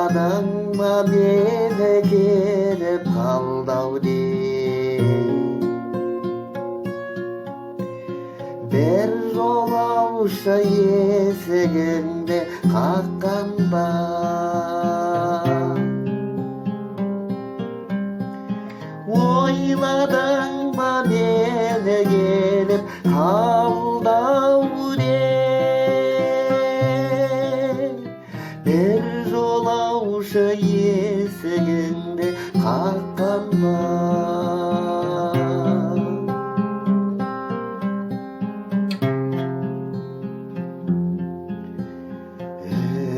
ойладың ба мені келіп қалдау деп бір жолаушы есігіңді қаққанда ойладың ба мені келіп қалдау деп бір жолаушы есігіңді қаққанда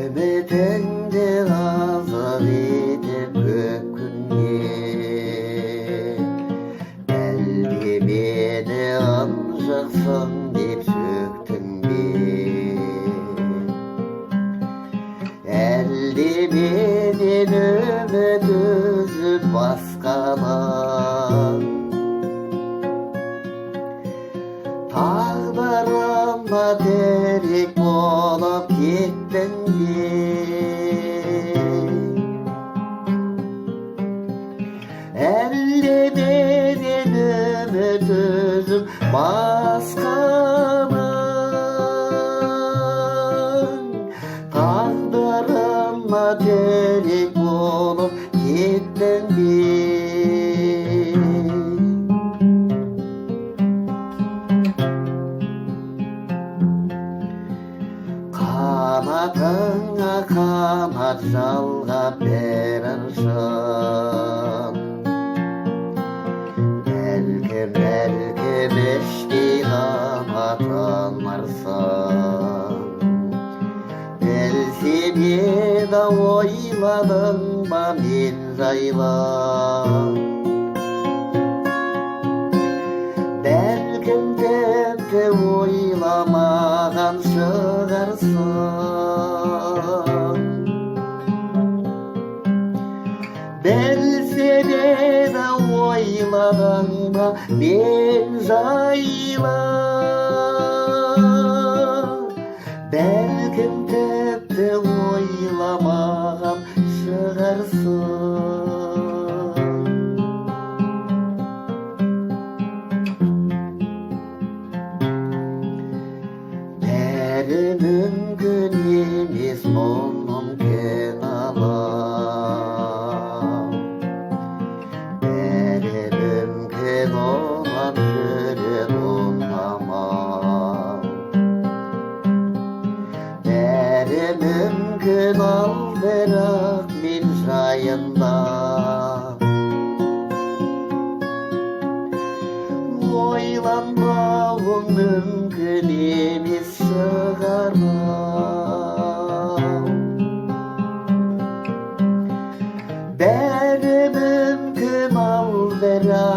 үмітіңді азық етіп көп күнге әлде мені ынжықсың деп сөктің бе әлде менен үміт үзіп басқадан тағдырыма терек болып кеттің бе әлде менен үміт үзіп басқадан тағдырыма терек болып кеттің бе қанатыңа қанат жалғап бір ыршып бәлкім іштей қанатын арсың білсем еді ойладың ба мен жайлы бәлкім тіпті ойламаған шығарсың білсем еді ойладың ба мен жайлы бәлкім тіпті ойламаған шығарсың бәрі мүмкін емес мұның кінәлап бәрі мүмкін оған жүрек ұнамап бәрі мүмкін ал бірақ мен жайында ойланбауым мүмкін емес шығар бәрі мүмкін ал бірақ